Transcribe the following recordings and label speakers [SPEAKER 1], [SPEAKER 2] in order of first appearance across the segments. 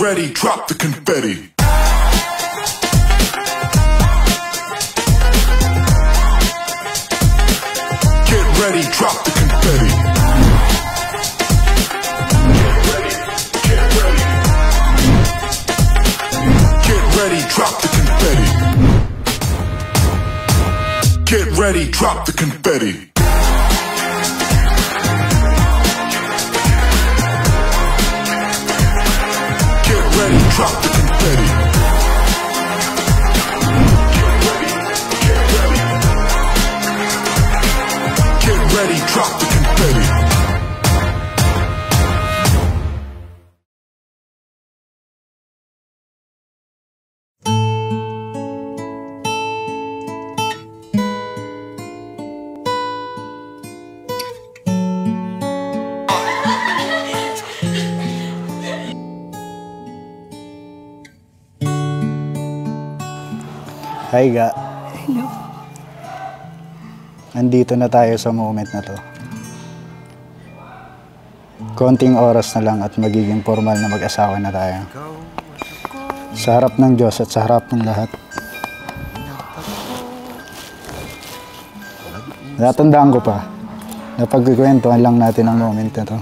[SPEAKER 1] ready, drop the confetti. Get ready, drop the confetti. Get ready. Get ready, drop the confetti. Get ready, drop the confetti. Get ready, drop the confetti. Get ready, drop the confetti.
[SPEAKER 2] Hi, Ga. Hello. Nandito na tayo sa moment na to. Konting oras na lang at magiging formal na mag-asawa na tayo. Sa harap ng Diyos at sa harap ng lahat. Natandaan ko pa na pagkikwentuhan lang natin ang moment na to.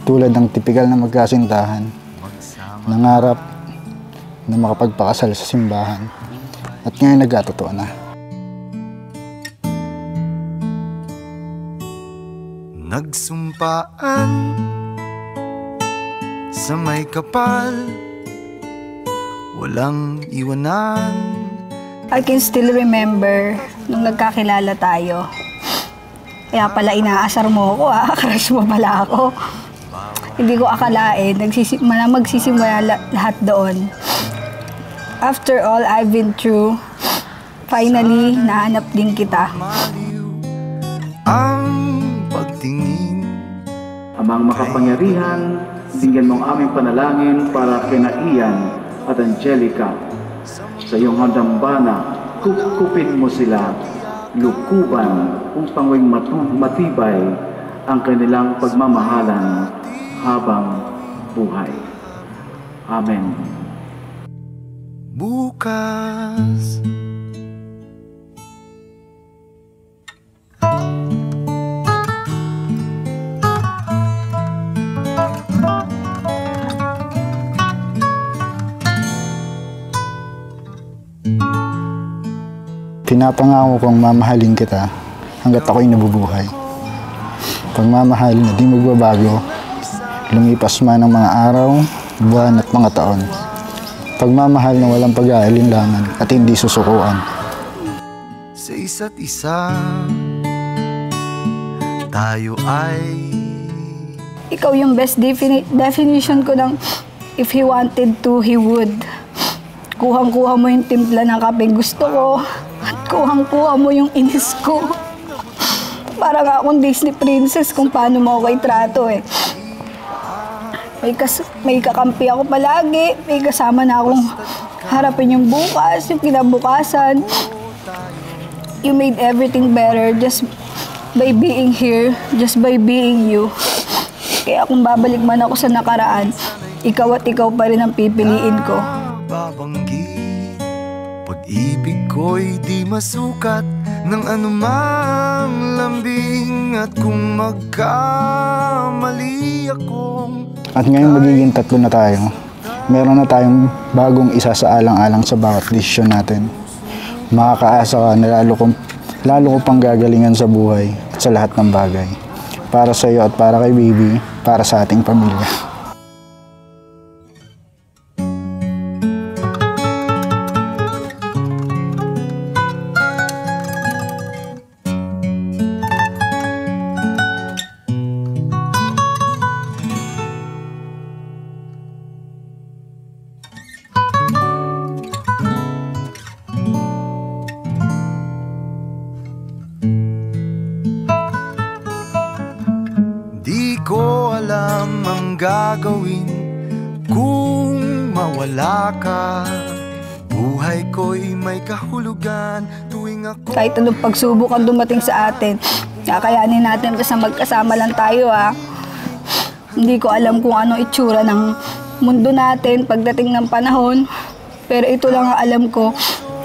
[SPEAKER 2] Tulad ng tipikal na magkasintahan, nangarap na makapagpakasal sa simbahan at ngayon nagkatotoo na.
[SPEAKER 3] Nagsumpaan sa may kapal, walang iwanan.
[SPEAKER 4] I can still remember nung nagkakilala tayo. Kaya pala inaasar mo ako, crush mo pala ako. Hindi ko akalain, magsisimula lahat doon. After all I've been through, finally, nahanap din kita.
[SPEAKER 3] Ang pagtingin,
[SPEAKER 5] Amang makapangyarihan, bigyan mong aming panalangin para kina Ian at Angelica. Sa iyong handambana, kukupin mo sila, lukuban upang matibay ang kanilang pagmamahalan habang buhay. Amen.
[SPEAKER 3] bukas.
[SPEAKER 2] Pinapangako kong mamahalin kita hanggat ako'y nabubuhay. Pagmamahal na di magbabago, lumipas man ang mga araw, buwan at mga taon. Pagmamahal na walang pag-aalinlangan at hindi susukuan.
[SPEAKER 3] Sa isa't isa, tayo ay...
[SPEAKER 4] Ikaw yung best definition ko ng if he wanted to, he would. Kuhang-kuha mo yung timpla ng kape gusto ko at kuhang-kuha mo yung inis ko. Para nga akong Disney princess kung paano mo ako itrato eh. May kakampi ako palagi, may kasama na akong harapin yung bukas, yung kinabukasan. You made everything better just by being here, just by being you. Kaya kung babalik man ako sa nakaraan, ikaw at ikaw pa rin ang pipiliin ko.
[SPEAKER 3] Babanggit, pag-ibig ko'y di masukat ng anumang lambing. At kung magkamali akong...
[SPEAKER 2] At ngayon magiging tatlo na tayo. Meron na tayong bagong isa sa alang-alang sa bawat desisyon natin. Makakaasa ka na lalo ko pang gagalingan sa buhay at sa lahat ng bagay. Para sa iyo at para kay baby, para sa ating pamilya.
[SPEAKER 3] Di ko alam ang gagawin kung mawala ka. Buhay ko'y may kahulugan tuwing ako...
[SPEAKER 4] Kahit anong pagsubok ang dumating sa atin, kakayanin natin basta magkasama lang tayo ha. Hindi ko alam kung anong itsura ng mundo natin pagdating ng panahon. Pero ito lang ang alam ko,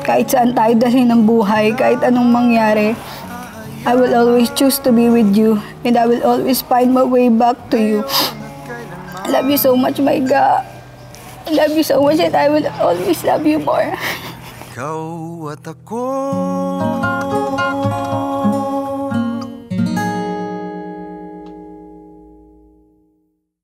[SPEAKER 4] kahit saan tayo dalhin ng buhay, kahit anong mangyari, I will always choose to be with you and I will always find my way back to you. I love you so much, my God. I love you so much and I will always love you more.
[SPEAKER 3] Ikaw at ako